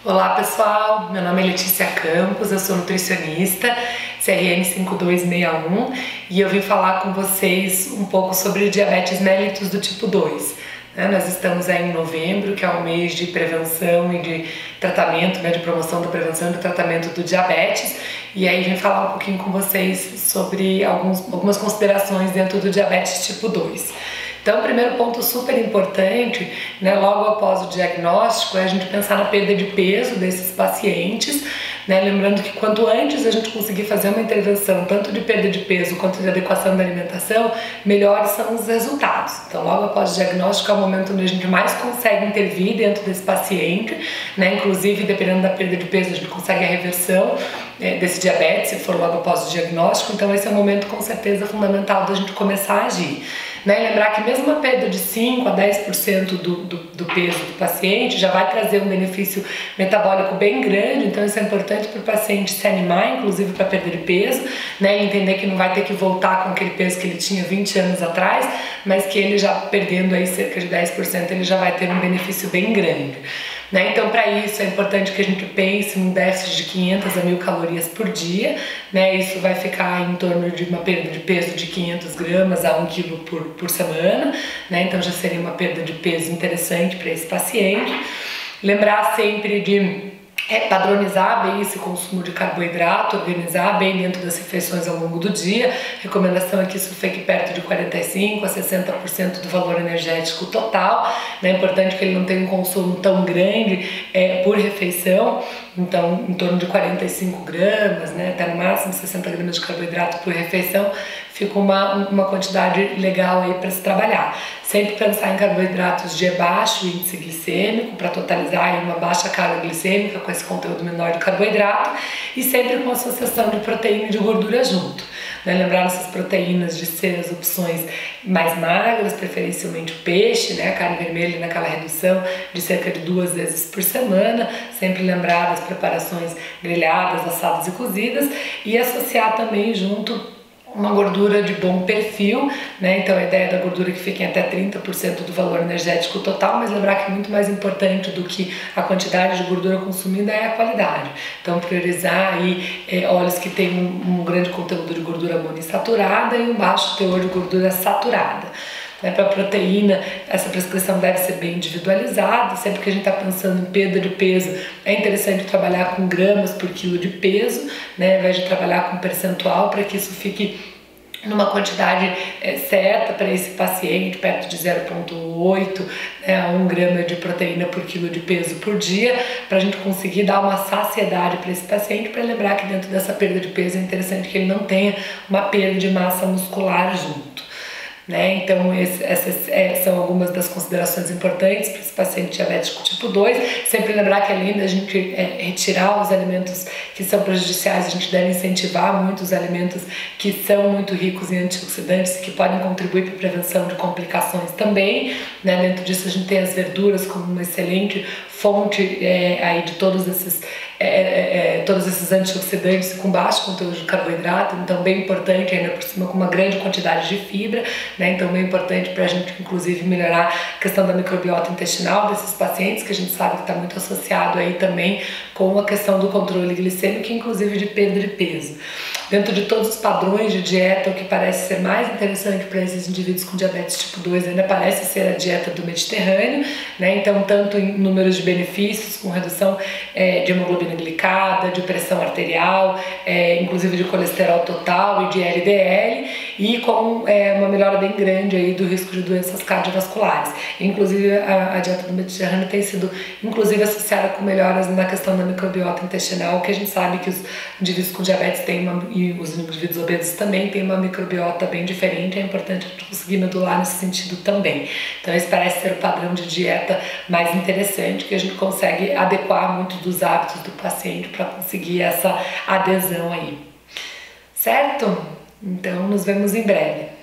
Olá pessoal, meu nome é Letícia Campos, eu sou nutricionista, CRN 5261 e eu vim falar com vocês um pouco sobre diabetes mellitus do tipo 2. Nós estamos aí em novembro, que é o mês de prevenção e de tratamento, de promoção da prevenção e do tratamento do diabetes, e aí vim falar um pouquinho com vocês sobre algumas considerações dentro do diabetes tipo 2. Então, o primeiro ponto super importante, logo após o diagnóstico, é a gente pensar na perda de peso desses pacientes, lembrando que quanto antes a gente conseguir fazer uma intervenção, tanto de perda de peso quanto de adequação da alimentação, melhores são os resultados. Então, logo após o diagnóstico é o momento onde a gente mais consegue intervir dentro desse paciente, inclusive, dependendo da perda de peso, a gente consegue a reversão desse diabetes, se for logo após o diagnóstico. Então, esse é o momento, com certeza, fundamental da gente começar a agir. Lembrar que mesmo a perda de 5 a 10% do peso do paciente já vai trazer um benefício metabólico bem grande, então isso é importante para o paciente se animar, inclusive para perder de peso, entender que não vai ter que voltar com aquele peso que ele tinha 20 anos atrás, mas que ele já perdendo aí cerca de 10%, ele já vai ter um benefício bem grande. Então, para isso é importante que a gente pense num déficit de 500 a 1000 calorias por dia, isso vai ficar em torno de uma perda de peso de 500 gramas a 1 quilo por semana, então já seria uma perda de peso interessante para esse paciente. Lembrar sempre de padronizar bem esse consumo de carboidrato, organizar bem dentro das refeições ao longo do dia. A recomendação é que isso fique perto de 45% a 60% do valor energético total. É importante que ele não tenha um consumo tão grande por refeição, então em torno de 45 gramas, até no máximo 60 gramas de carboidrato por refeição, fica uma quantidade legal aí para se trabalhar. Sempre pensar em carboidratos de baixo índice glicêmico, para totalizar aí uma baixa carga glicêmica com esse conteúdo menor de carboidrato, e sempre com associação de proteína e de gordura junto. Lembrar essas proteínas de ser as opções mais magras, preferencialmente o peixe, a carne vermelha naquela redução de cerca de 2 vezes por semana, sempre lembrar das preparações grelhadas, assadas e cozidas, e associar também junto uma gordura de bom perfil, então a ideia da gordura que fique em até 30% do valor energético total, mas lembrar que muito mais importante do que a quantidade de gordura consumida é a qualidade. Então priorizar aí óleos que têm um grande conteúdo de gordura monoinsaturada e um baixo teor de gordura saturada. Para a proteína, essa prescrição deve ser bem individualizada. Sempre que a gente está pensando em perda de peso, é interessante trabalhar com gramas por quilo de peso, ao invés de trabalhar com percentual, para que isso fique numa quantidade certa para esse paciente, perto de 0,8 a 1 grama de proteína por quilo de peso por dia, para a gente conseguir dar uma saciedade para esse paciente, para lembrar que dentro dessa perda de peso é interessante que ele não tenha uma perda de massa muscular junto. Então essas são algumas das considerações importantes para esse paciente diabético tipo 2. Sempre lembrar que além da gente retirar os alimentos que são prejudiciais, a gente deve incentivar muito os alimentos que são muito ricos em antioxidantes e que podem contribuir para a prevenção de complicações também. Dentro disso a gente tem as verduras como uma excelente fonte aí de todos esses antioxidantes com baixo conteúdo de carboidrato, então bem importante, ainda por cima com uma grande quantidade de fibra, então bem importante para a gente inclusive melhorar a questão da microbiota intestinal desses pacientes, que a gente sabe que está muito associado aí também com a questão do controle glicêmico, inclusive de perda de peso. Dentro de todos os padrões de dieta, o que parece ser mais interessante para esses indivíduos com diabetes tipo 2 ainda parece ser a dieta do Mediterrâneo, então tanto em números de benefícios, com redução de hemoglobina glicada, de pressão arterial, inclusive de colesterol total e de LDL, e com uma melhora bem grande aí do risco de doenças cardiovasculares. Inclusive a dieta do Mediterrâneo tem sido inclusive associada com melhoras na questão da microbiota intestinal, que a gente sabe que os indivíduos com diabetes têm e os indivíduos obesos também têm uma microbiota bem diferente, é importante a gente conseguir modular nesse sentido também. Então esse parece ser o padrão de dieta mais interessante, que a gente consegue adequar muito dos hábitos do paciente para conseguir essa adesão aí. Certo? Então nos vemos em breve.